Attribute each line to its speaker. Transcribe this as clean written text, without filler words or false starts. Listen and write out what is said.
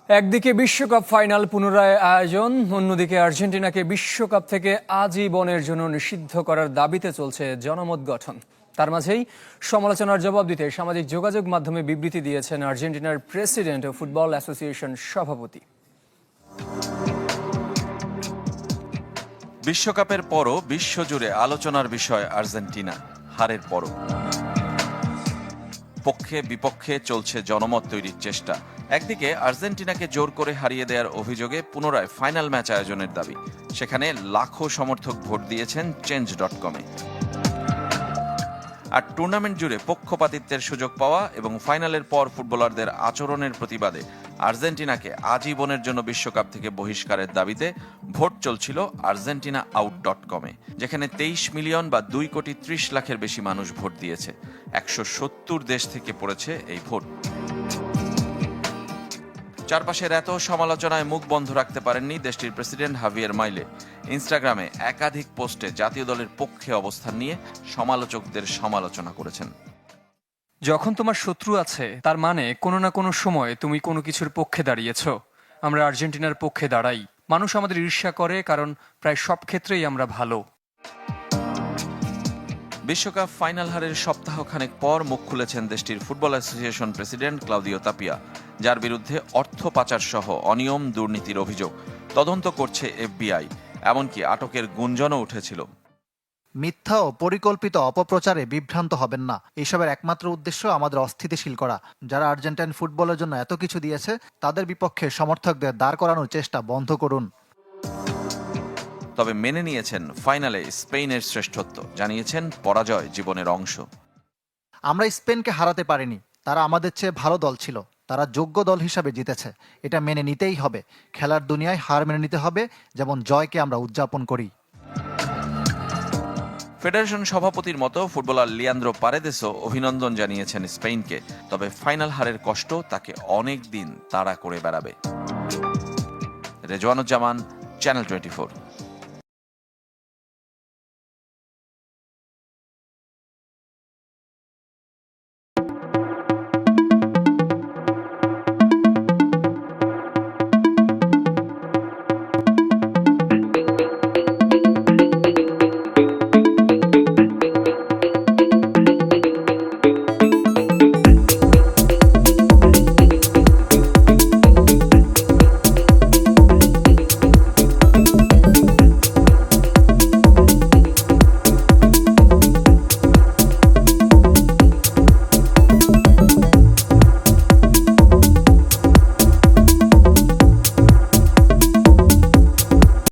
Speaker 1: একদিকে বিশ্বকাপ ফাইনাল পুনরায় আয়োজন, অন্যদিকে আর্জেন্টিনাকে বিশ্বকাপ থেকে আজীবনের জন্য নিষিদ্ধ করার দাবিতে চলছে জনমত গঠন। তার মাঝেই সমালোচনার জবাব দিতে সামাজিক যোগাযোগ মাধ্যমে বিবৃতি দিয়েছেন আর্জেন্টিনার প্রেসিডেন্ট ও ফুটবল অ্যাসোসিয়েশন সভাপতি।
Speaker 2: বিশ্বকাপের পরও বিশ্বজুড়ে আলোচনার বিষয় আর্জেন্টিনা হারের পরও। পক্ষে বিপক্ষে চলছে জনমত তৈরির চেষ্টা। একদিকে আর্জেন্টিনাকে জোর করে হারিয়ে দেওয়ার অভিযোগে পুনরায় ফাইনাল ম্যাচ আয়োজনের দাবি। সেখানে লাখো সমর্থক ভোট দিয়েছেন Change.com-এ। আর টুর্নামেন্ট জুড়ে পক্ষপাতিত্বের সুযোগ পাওয়া এবং ফাইনালের পর ফুটবলারদের আচরণের প্রতিবাদে আর্জেন্টিনাকে আজীবনের জন্য বিশ্বকাপ থেকে বহিষ্কারের দাবিতে ভোট চলছিল argentinaaut.com-এ, যেখানে 23 মিলিয়ন বা 2,30 লাখের বেশি মানুষ ভোট দিয়েছে। 170 দেশ থেকে পড়েছে এই ভোট। চারপাশের এত সমালোচনায় মুখ বন্ধ রাখতে পারেননি দেশটির প্রেসিডেন্ট হাভিয়ের মাইলে। ইনস্টাগ্রামে একাধিক পোস্টে জাতীয় দলের পক্ষে অবস্থান নিয়ে সমালোচকদের সমালোচনা করেছেন।
Speaker 1: যখন তোমার শত্রু আছে তার মানে কোনো না কোনো সময় তুমি কোনো কিছুর পক্ষে দাঁড়িয়েছো। আমরা আর্জেন্টিনার পক্ষে দাঁড়াই। মানুষ আমাদের ঈর্ষা করে কারণ প্রায় সব ক্ষেত্রেই আমরা ভালো।
Speaker 2: বিশ্বকাপ ফাইনাল হারের সপ্তাহখানেক পর মুখ খুলেছেন দেশটির football association president Claudio Tapia, যার বিরুদ্ধে অর্থ পাচার সহ অনিয়ম দুর্নীতির অভিযোগ তদন্ত করছে FBI। এমনকি আটকের গুঞ্জনও উঠেছিল।
Speaker 3: মিথ্যা ও পরিকল্পিত অপপ্রচারে বিভ্রান্ত হবেন না। এসবের একমাত্র উদ্দেশ্য আমাদের অস্থিতিশীল করা। যারা আর্জেন্টাইন ফুটবলের জন্য এত কিছু দিয়েছে তাদের বিপক্ষে সমর্থকদের দাঁড় করানোর চেষ্টা বন্ধ করুন।
Speaker 2: তবে মেনে নিয়েছেন ফাইনালে স্পেনের শ্রেষ্ঠত্ব, জানিয়েছেন পরাজয় জীবনের অংশ।
Speaker 3: আমরা স্পেনকে হারাতে পারিনি, তারা আমাদের চেয়ে ভালো দল ছিল, তারা যোগ্য দল হিসাবে জিতেছে, এটা মেনে নিতেই হবে। খেলার দুনিয়ায় হার মেনে নিতে হবে, যেমন জয়কে আমরা উদযাপন করি।
Speaker 2: ফেডারেশন সভাপতির মতো ফুটবলার লিয়ান্দ্রো পারেদেসও অভিনন্দন জানিয়েছেন স্পেনকে, তবে ফাইনাল হারের কষ্ট তাকে অনেক দিন তাড়া করে বেড়াবে। রেজওয়ানুজ্জামান, চ্যানেল 24।